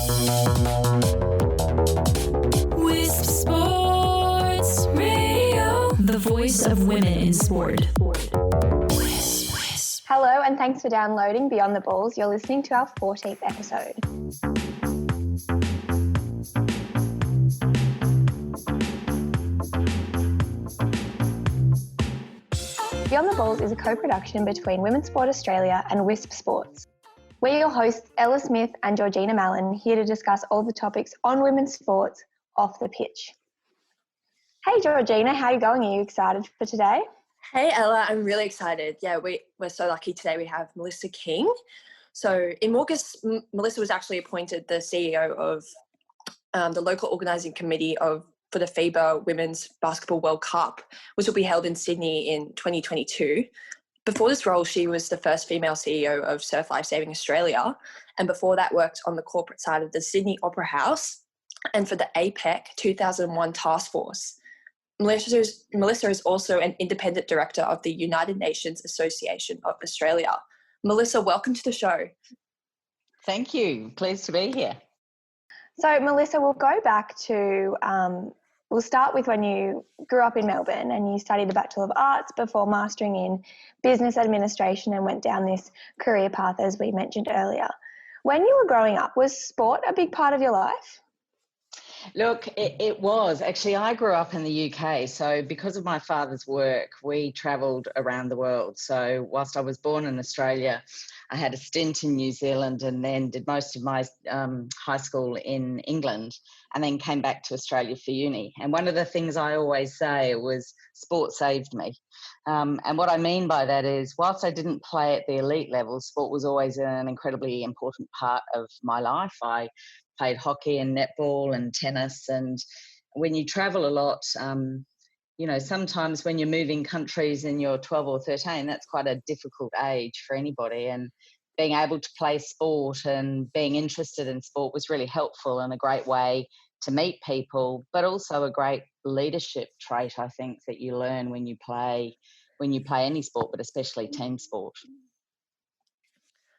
Wisp Sports Radio, the voice of women in sport. Hello and thanks for downloading Beyond the Balls. You're listening to our 14th episode. Beyond the Balls is a co-production between Women's Sport Australia and Wisp Sports. We're your hosts, Ella Smith and Georgina Mallon, here to discuss all the topics on women's sports off the pitch. Hey Georgina, how are you going? Are you excited for today? Hey Ella, I'm really excited. Yeah, we're so lucky today. We have Melissa King. So in August, Melissa was actually appointed the CEO of the local organising committee for the FIBA Women's Basketball World Cup, which will be held in Sydney in 2022. Before this role, she was the first female CEO of Surf Life Saving Australia, and before that worked on the corporate side of the Sydney Opera House and for the APEC 2001 task force. Melissa is also an independent director of the United Nations Association of Australia. Melissa, welcome to the show. Thank you. Pleased to be here. So Melissa, we'll go back to, we'll start with when you grew up in Melbourne and you studied a Bachelor of Arts before mastering in business administration and went down this career path as we mentioned earlier. When you were growing up, was sport a big part of your life? Look, it was. Actually, I grew up in the UK, so because of my father's work, we travelled around the world. So whilst I was born in Australia, I had a stint in New Zealand and then did most of my high school in England and then came back to Australia for uni. And one of the things I always say was sport saved me. And what I mean by that is whilst I didn't play at the elite level, sport was always an incredibly important part of my life. I played hockey and netball and tennis. And when you travel a lot, sometimes when you're moving countries and you're 12 or 13, that's quite a difficult age for anybody. And being able to play sport and being interested in sport was really helpful and a great way to meet people, but also a great leadership trait, I think, that you learn when you play any sport, but especially team sport.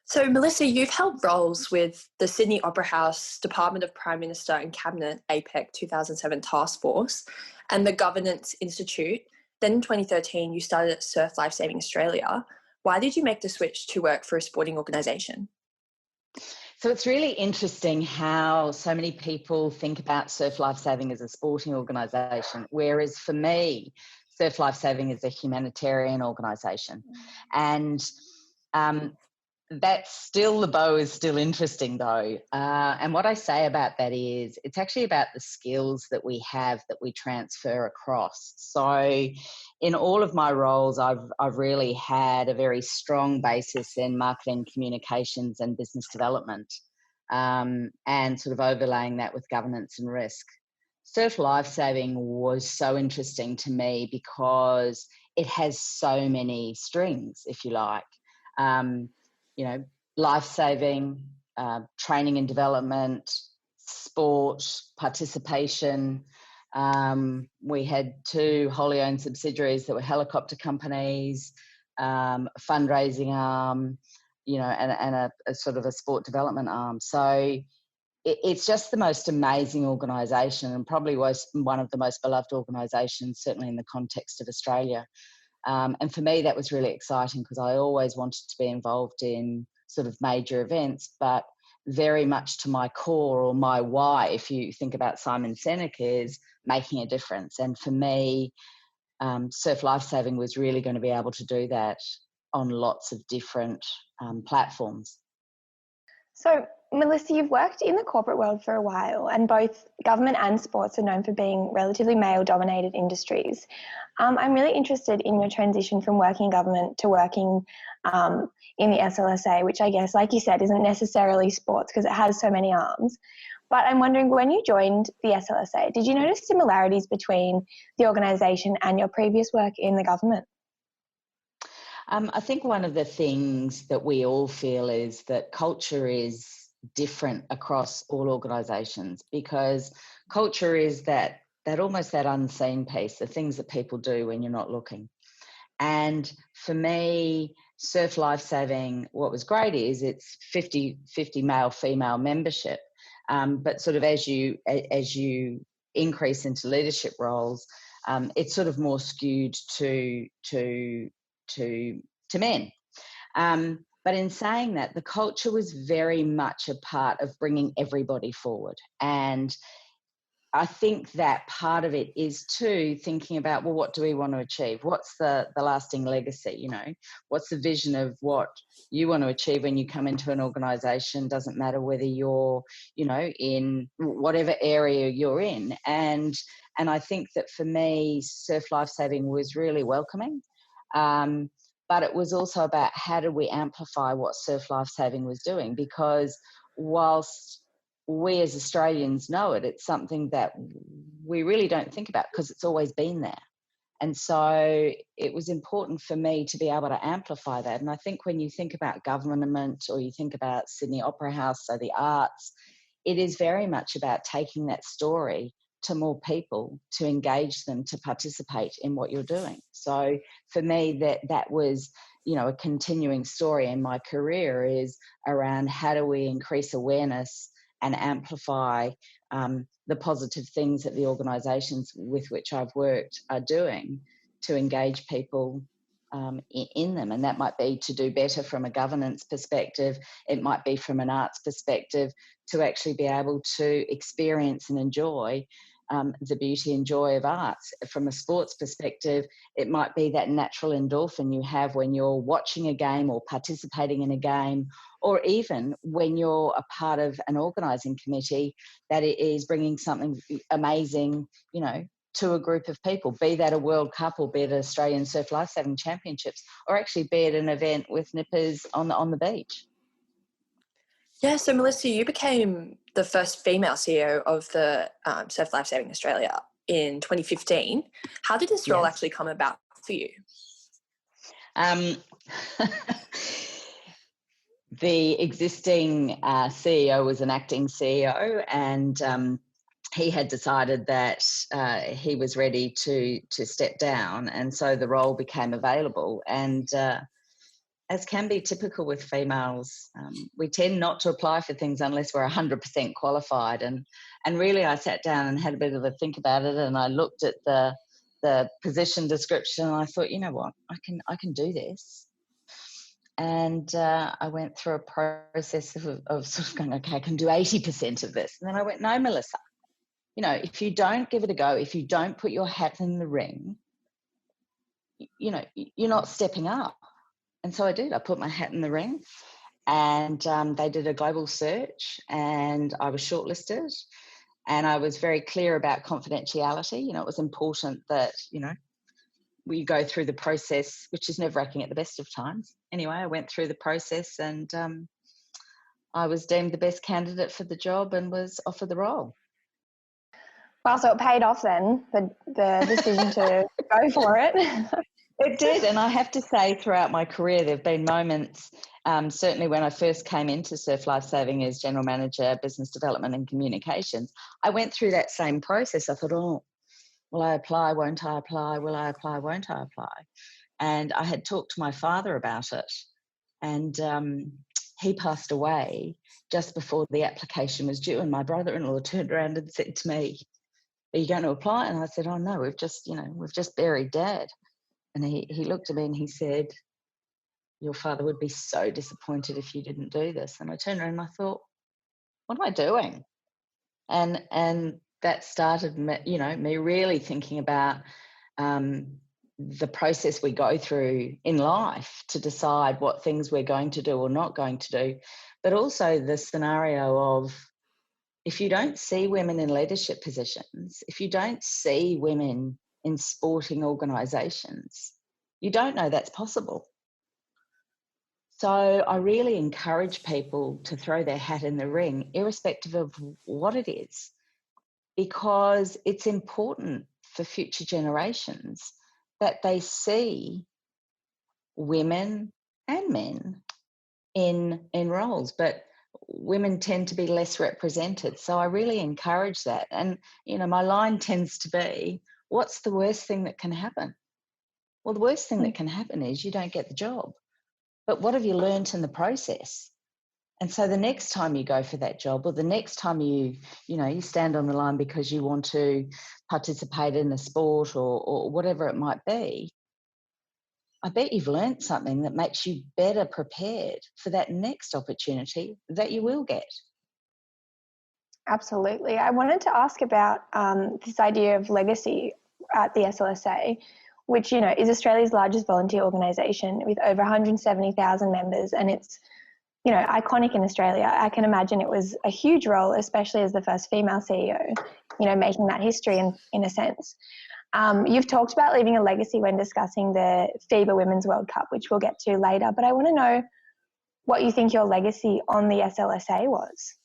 So, Melissa, you've held roles with the Sydney Opera House, Department of Prime Minister and Cabinet, APEC 2007 Task Force, and the Governance Institute. Then in 2013, you started at Surf Life Saving Australia. Why did you make the switch to work for a sporting organisation? So it's really interesting how so many people think about Surf Life Saving as a sporting organisation, whereas for me, Surf Life Saving is a humanitarian organisation. And the bow is still interesting though. And what I say about that is it's actually about the skills that we have that we transfer across. So in all of my roles, I've really had a very strong basis in marketing, communications and business development, and sort of overlaying that with governance and risk. Surf Life Saving was so interesting to me because it has so many strings, if you like. Life-saving, training and development, sport, participation. We had 2 wholly owned subsidiaries that were helicopter companies, fundraising arm, and a sort of a sport development arm. So it's just the most amazing organisation and probably was one of the most beloved organisations, certainly in the context of Australia. And for me, that was really exciting because I always wanted to be involved in sort of major events, but very much to my core or my why, if you think about Simon Sinek, is making a difference. And for me, Surf Life Saving was really going to be able to do that on lots of different platforms. So, Melissa, you've worked in the corporate world for a while and both government and sports are known for being relatively male-dominated industries. I'm really interested in your transition from working in government to working in the SLSA, which I guess, like you said, isn't necessarily sports because it has so many arms. But I'm wondering, when you joined the SLSA, did you notice similarities between the organisation and your previous work in the government? I think one of the things that we all feel is that culture is different across all organisations, because culture is that almost that unseen piece, the things that people do when you're not looking. And for me, Surf Life Saving, what was great is it's 50-50 male-female membership. But sort of as you increase into leadership roles, it's sort of more skewed to men. But in saying that, the culture was very much a part of bringing everybody forward. And I think that part of it is too thinking about, well, what do we want to achieve? What's the lasting legacy? You know, what's the vision of what you want to achieve when you come into an organisation? Doesn't matter whether you're, you know, in whatever area you're in. And I think that for me, surf lifesaving was really welcoming. But it was also about how do we amplify what surf lifesaving was doing, because whilst we as Australians know it, it's something that we really don't think about because it's always been there. And so it was important for me to be able to amplify that. And I think when you think about government or you think about Sydney Opera House, so the arts, it is very much about taking that story to more people, to engage them, to participate in what you're doing. So for me, that was, you know, a continuing story in my career, is around how do we increase awareness and amplify the positive things that the organisations with which I've worked are doing to engage people in them. And that might be to do better from a governance perspective. It might be from an arts perspective, to actually be able to experience and enjoy the beauty and joy of arts. From a sports perspective, it might be that natural endorphin you have when you're watching a game or participating in a game, or even when you're a part of an organising committee, that it is bringing something amazing, you know, to a group of people, be that a World Cup or be it Australian Surf Lifesaving Championships, or actually be it an event with nippers on the beach. Yeah, so Melissa, you became the first female CEO of the Surf Lifesaving Australia in 2015. How did this role actually come about for you? The existing CEO was an acting CEO, and he had decided that he was ready to step down, and so the role became available. And as can be typical with females, we tend not to apply for things unless we're 100% qualified. And really, I sat down and had a bit of a think about it, and I looked at the position description, and I thought, you know what, I can do this. And I went through a process of sort of going, okay, I can do 80% of this. And then I went, no, Melissa, you know, if you don't give it a go, if you don't put your hat in the ring, you know, you're not stepping up. And so I did. I put my hat in the ring, and they did a global search, and I was shortlisted, and I was very clear about confidentiality. You know, it was important that, you know, we go through the process, which is nerve-wracking at the best of times. Anyway, I went through the process, and I was deemed the best candidate for the job and was offered the role. Wow, so it paid off then, the decision to go for it. It did, and I have to say, throughout my career, there have been moments, certainly when I first came into Surf Lifesaving as General Manager, Business Development and Communications, I went through that same process. I thought, oh, will I apply, won't I apply, will I apply, won't I apply? And I had talked to my father about it, and he passed away just before the application was due, and my brother-in-law turned around and said to me, are you going to apply? And I said, oh no, we've just buried Dad. And he looked at me and he said, your father would be so disappointed if you didn't do this. And I turned around and I thought, what am I doing? And that started me really thinking about the process we go through in life to decide what things we're going to do or not going to do, but also the scenario of, if you don't see women in leadership positions, if you don't see women in sporting organisations, you don't know that's possible. So I really encourage people to throw their hat in the ring, irrespective of what it is, because it's important for future generations that they see women and men in roles, but women tend to be less represented. So I really encourage that. And, you know, my line tends to be, what's the worst thing that can happen? Well, the worst thing that can happen is you don't get the job. But what have you learnt in the process? And so the next time you go for that job, or the next time you stand on the line because you want to participate in a sport or whatever it might be, I bet you've learnt something that makes you better prepared for that next opportunity that you will get. Absolutely. I wanted to ask about this idea of legacy at the SLSA, which, is Australia's largest volunteer organisation with over 170,000 members, and it's, iconic in Australia. I can imagine it was a huge role, especially as the first female CEO, making that history in a sense. You've talked about leaving a legacy when discussing the FIBA Women's World Cup, which we'll get to later, but I want to know what you think your legacy on the SLSA was.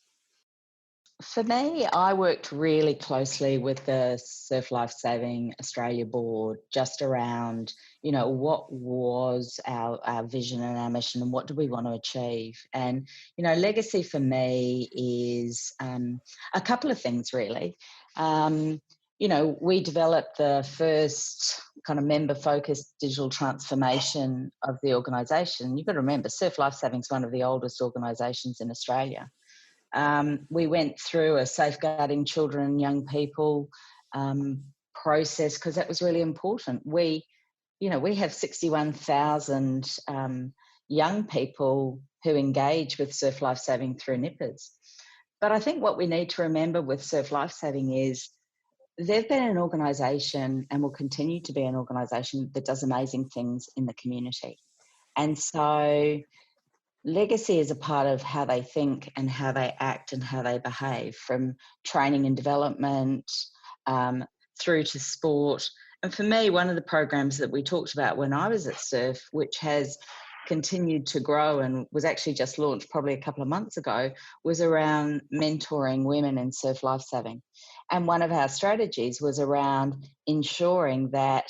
For me, I worked really closely with the Surf Life Saving Australia board just around, what was our vision and our mission and what do we want to achieve. And, legacy for me is a couple of things really. We developed the first kind of member-focused digital transformation of the organisation. You've got to remember, Surf Life Saving is one of the oldest organisations in Australia. We went through a safeguarding children and young people process because that was really important. We have 61,000 young people who engage with Surf Life Saving through nippers. But I think what we need to remember with Surf Life Saving is they've been an organisation and will continue to be an organisation that does amazing things in the community. And so legacy is a part of how they think and how they act and how they behave, from training and development through to sport. And for me, one of the programs that we talked about when I was at Surf, which has continued to grow and was actually just launched probably a couple of months ago, was around mentoring women in surf lifesaving. And one of our strategies was around ensuring that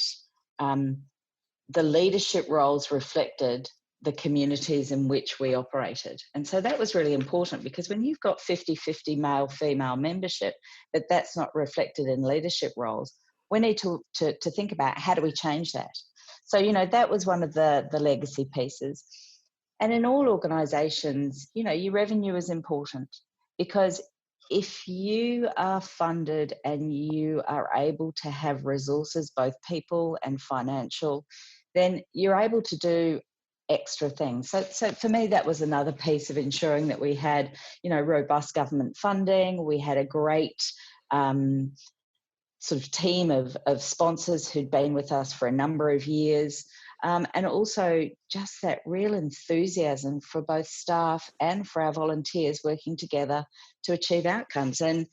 the leadership roles reflected the communities in which we operated. And so that was really important, because when you've got 50-50 male-female membership, but that's not reflected in leadership roles, we need to think about how do we change that. So, that was one of the legacy pieces. And in all organisations, your revenue is important, because if you are funded and you are able to have resources, both people and financial, then you're able to do extra things. So for me, that was another piece of ensuring that we had, robust government funding. We had a great sort of team of sponsors who'd been with us for a number of years. And also just that real enthusiasm for both staff and for our volunteers working together to achieve outcomes. And,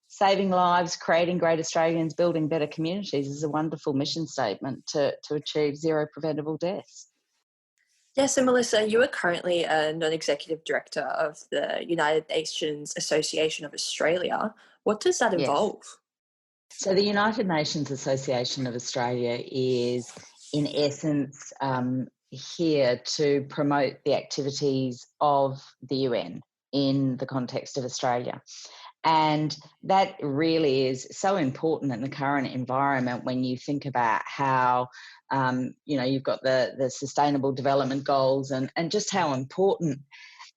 saving lives, creating great Australians, building better communities is a wonderful mission statement to achieve zero preventable deaths. Yeah, so Melissa, you are currently a non-executive director of the United Nations Association of Australia. What does that involve? Yes. So the United Nations Association of Australia is, in essence, here to promote the activities of the UN in the context of Australia. And that really is so important in the current environment when you think about how, you've got the Sustainable Development Goals and just how important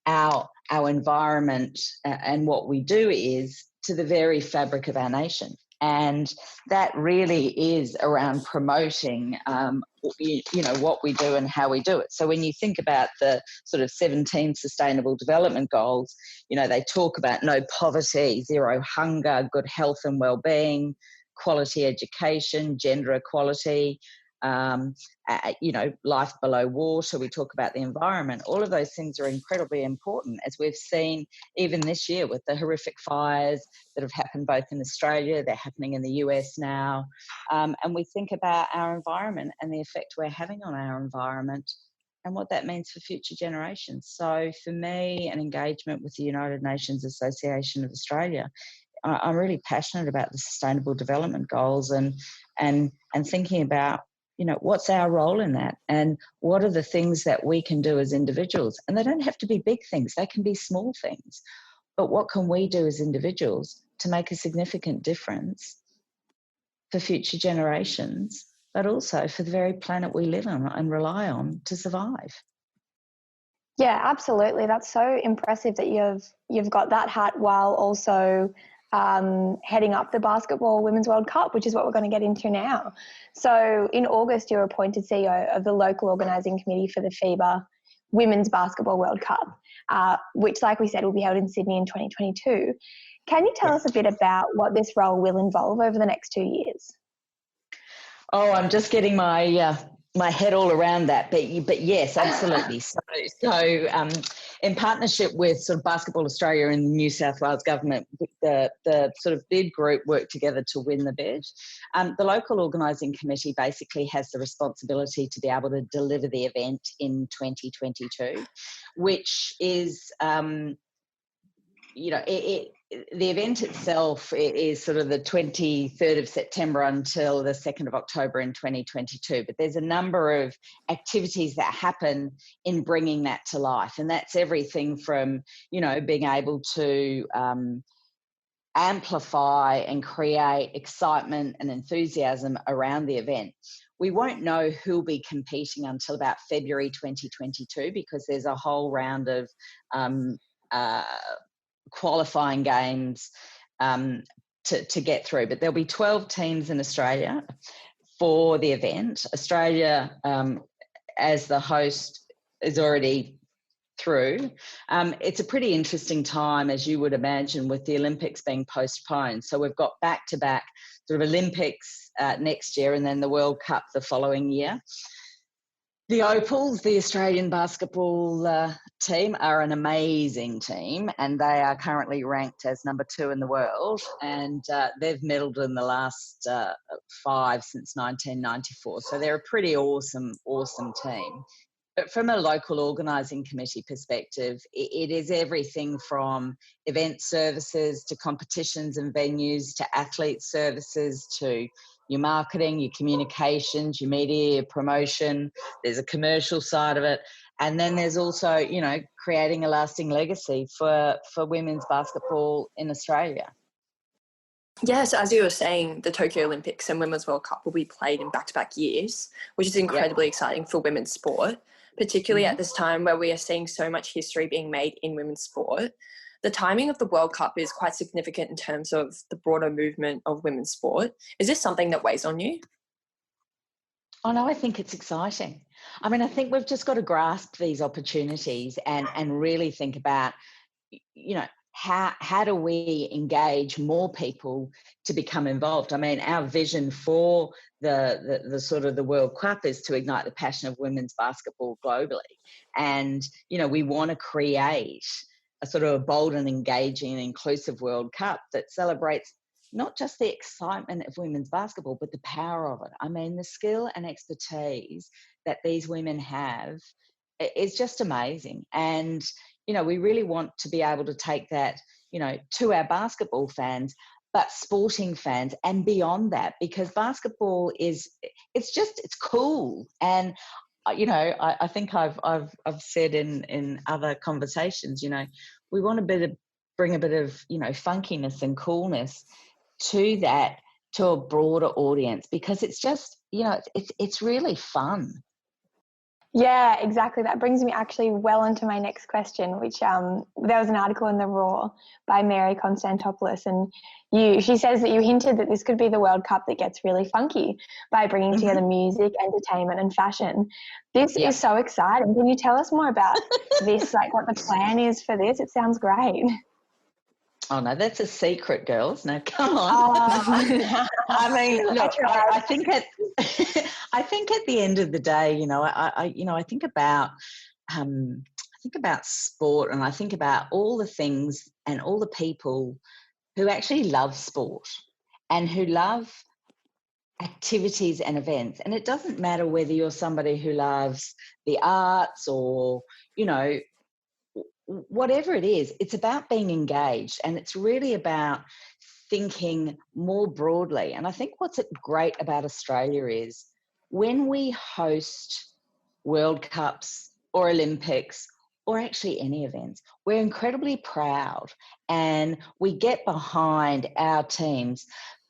our environment and what we do is to the very fabric of our nation. And that really is around promoting, what we do and how we do it. So when you think about the sort of 17 Sustainable Development Goals, they talk about no poverty, zero hunger, good health and well-being, quality education, gender equality, life below water. We talk about the environment. All of those things are incredibly important, as we've seen even this year with the horrific fires that have happened both in Australia, they're happening in the US now. And we think about our environment and the effect we're having on our environment and what that means for future generations. So for me, an engagement with the United Nations Association of Australia, I'm really passionate about the Sustainable Development Goals and thinking about, what's our role in that, and what are the things that we can do as individuals? And they don't have to be big things, they can be small things. But what can we do as individuals to make a significant difference for future generations, but also for the very planet we live on and rely on to survive? Yeah, absolutely. That's so impressive that you've got that hat while also heading up the Basketball Women's World Cup, which is what we're going to get into now. So in August, you're appointed CEO of the local organising committee for the FIBA Women's Basketball World Cup, which, like we said, will be held in Sydney in 2022. Can you tell us a bit about what this role will involve over the next 2 years? Oh, I'm just getting my head all around that, but yes, absolutely. So in partnership with sort of Basketball Australia and the New South Wales government, the sort of bid group worked together to win the bid. The local organising committee basically has the responsibility to be able to deliver the event in 2022, which is the event itself is sort of the 23rd of September until the 2nd of October in 2022. But there's a number of activities that happen in bringing that to life. And that's everything from, being able to amplify and create excitement and enthusiasm around the event. We won't know who'll be competing until about February 2022 because there's a whole round of qualifying games to get through, but there'll be 12 teams in Australia for the event. Australia, as the host, is already through. It's a pretty interesting time, as you would imagine, with the Olympics being postponed. So we've got back-to-back sort of Olympics next year and then the World Cup the following year. The Opals, the Australian basketball team, are an amazing team, and they are currently ranked as number 2 in the world, and they've medalled in the last 5 since 1994. So they're a pretty awesome team. But from a local organising committee perspective, it is everything from event services to competitions and venues to athlete services to your marketing, your communications, your media, your promotion. There's a commercial side of it. And then there's also, creating a lasting legacy for women's basketball in Australia. Yes, as you were saying, the Tokyo Olympics and Women's World Cup will be played in back-to-back years, which is incredibly exciting for women's sport, particularly at this time where we are seeing so much history being made in women's sport. The timing of the World Cup is quite significant in terms of the broader movement of women's sport. Is this something that weighs on you? Oh, no, I think it's exciting. I mean, I think we've just got to grasp these opportunities and really think about, how do we engage more people to become involved? I mean, our vision for the sort of the World Cup is to ignite the passion of women's basketball globally. And, we want to create a sort of a bold and engaging and inclusive World Cup that celebrates not just the excitement of women's basketball, but the power of it. I mean, the skill and expertise that these women have is just amazing. And, we really want to be able to take that, to our basketball fans, but sporting fans and beyond that, because basketball it's cool. And, I think I've said in other conversations, we want bring a bit of, funkiness and coolness to that, to a broader audience, because it's just, it's really fun. Yeah, exactly. That brings me actually well into my next question, which there was an article in The Raw by Mary Constantopoulos, and she says that you hinted that this could be the World Cup that gets really funky by bringing together music, entertainment and fashion. This is so exciting. Can you tell us more about this, like what the plan is for this? It sounds great. Oh, no, that's a secret, girls. No, come on. I mean, look, I think at the end of the day, I think about sport, and I think about all the things and all the people who actually love sport and who love activities and events. And it doesn't matter whether you're somebody who loves the arts or, whatever it is, it's about being engaged, and it's really about thinking more broadly. And I think what's great about Australia is when we host World Cups or Olympics or actually any events, we're incredibly proud and we get behind our teams,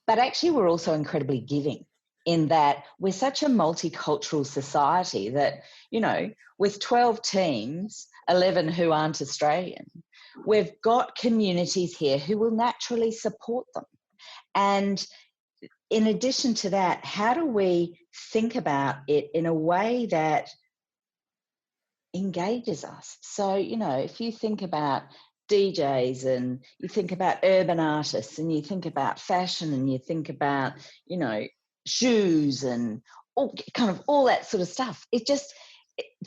but actually we're also incredibly giving, in that we're such a multicultural society that, with 12 teams 11 who aren't Australian, we've got communities here who will naturally support them. And in addition to that, how do we think about it in a way that engages us? So, you know, if you think about DJs and you think about urban artists and you think about fashion and you think about, you know, shoes and all that sort of stuff, it just,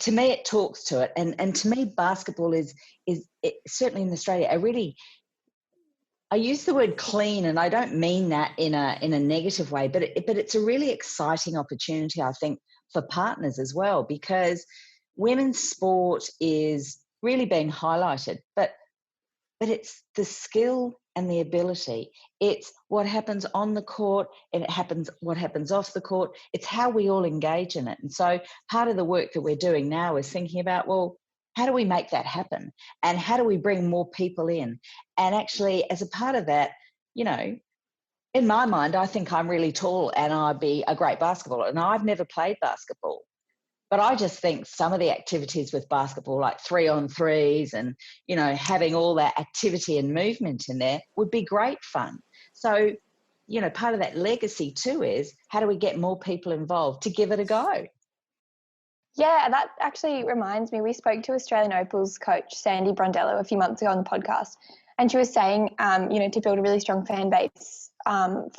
to me, it talks to it. And to me, basketball is certainly in Australia, I use the word clean, and I don't mean that in a negative way, but it's a really exciting opportunity, I think, for partners as well, because women's sport is really being highlighted, but it's the skill and the ability. It's what happens on the court, and what happens off the court. It's how we all engage in it. And so part of the work that we're doing now is thinking about, well, how do we make that happen? And how do we bring more people in? And actually, as a part of that, you know, in my mind, I think I'm really tall and I'd be a great basketballer. And I've never played basketball. But I just think some of the activities with basketball, like 3-on-3s and, you know, having all that activity and movement in there would be great fun. So, you know, part of that legacy too is how do we get more people involved to give it a go? Yeah, that actually reminds me, we spoke to Australian Opal's coach, Sandy Brondello, a few months ago on the podcast, and she was saying, you know, to build a really strong fan base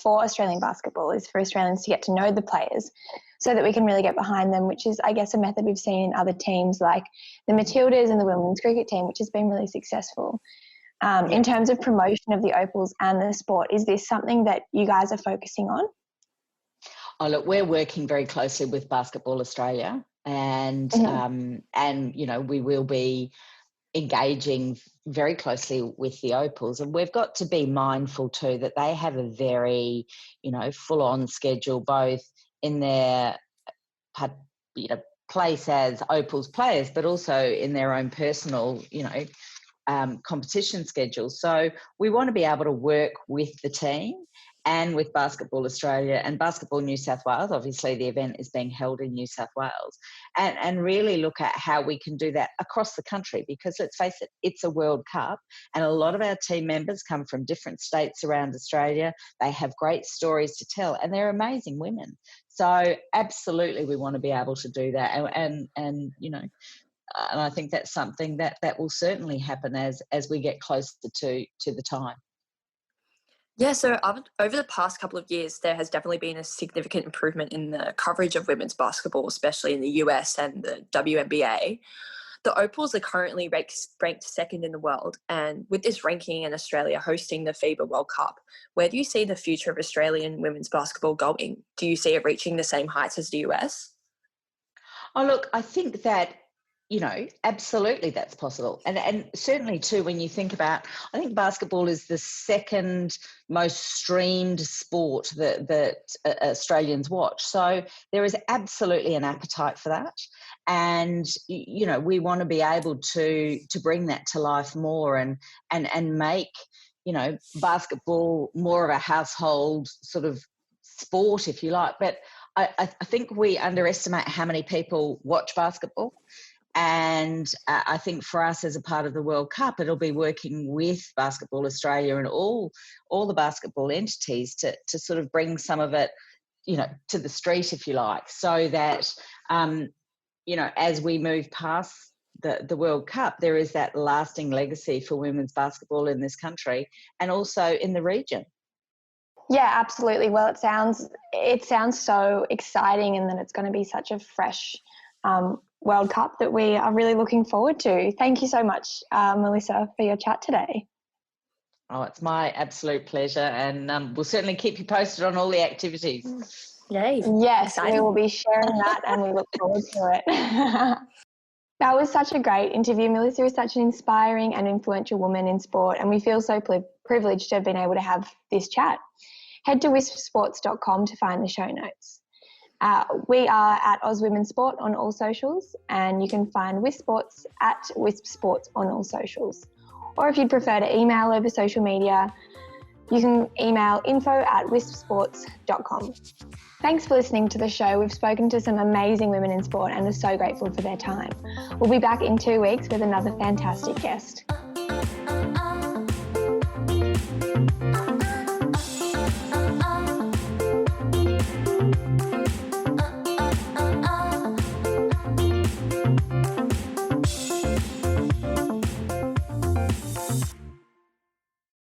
for Australian basketball is for Australians to get to know the players so that we can really get behind them, which is, I guess, a method we've seen in other teams like the Matildas and the women's cricket team, which has been really successful. In terms of promotion of the Opals and the sport, is this something that you guys are focusing on? Oh, look, we're working very closely with Basketball Australia, and you know, we will be engaging very closely with the Opals, and we've got to be mindful too that they have a very, you know, full-on schedule, both in their, you know, place as Opals players, but also in their own personal, you know, competition schedule. So we want to be able to work with the team and with Basketball Australia and Basketball New South Wales. Obviously, the event is being held in New South Wales, and really look at how we can do that across the country, because let's face it, it's a World Cup and a lot of our team members come from different states around Australia. They have great stories to tell and they're amazing women. So absolutely, we want to be able to do that, and you know, and I think that's something that will certainly happen as we get closer to the time. Yeah, so over the past couple of years, there has definitely been a significant improvement in the coverage of women's basketball, especially in the US and the WNBA. The Opals are currently ranked second in the world, and with this ranking and Australia hosting the FIBA World Cup, where do you see the future of Australian women's basketball going? Do you see it reaching the same heights as the US? Oh, look, I think that, you know, absolutely that's possible. And certainly too, when you think about, I think basketball is the second most streamed sport that Australians watch. So there is absolutely an appetite for that. And, you know, we want to be able to bring that to life more and make, you know, basketball more of a household sort of sport, if you like. But I think we underestimate how many people watch basketball. And I think for us as a part of the World Cup, it'll be working with Basketball Australia and all the basketball entities to sort of bring some of it, you know, to the street, if you like, so that, you know, as we move past the World Cup, there is that lasting legacy for women's basketball in this country and also in the region. Yeah, absolutely. Well, it sounds so exciting, and that it's going to be such a fresh World Cup that we are really looking forward to. Thank you so much, Melissa, for your chat today. Oh, it's my absolute pleasure, and we'll certainly keep you posted on all the activities. Yay. Yes, Exciting. we will be sharing that and we look forward to it. That was such a great interview. Melissa is such an inspiring and influential woman in sport, and we feel so privileged to have been able to have this chat. Head to wispsports.com to find the show notes. We are at Oz Women's Sport on all socials, and you can find Wisp Sports at Wisp Sports on all socials. Or if you'd prefer to email over social media, You can email info@wispsports.com. Thanks for listening to the show. We've spoken to some amazing women in sport and are so grateful for their time. We'll be back in 2 weeks with another fantastic guest.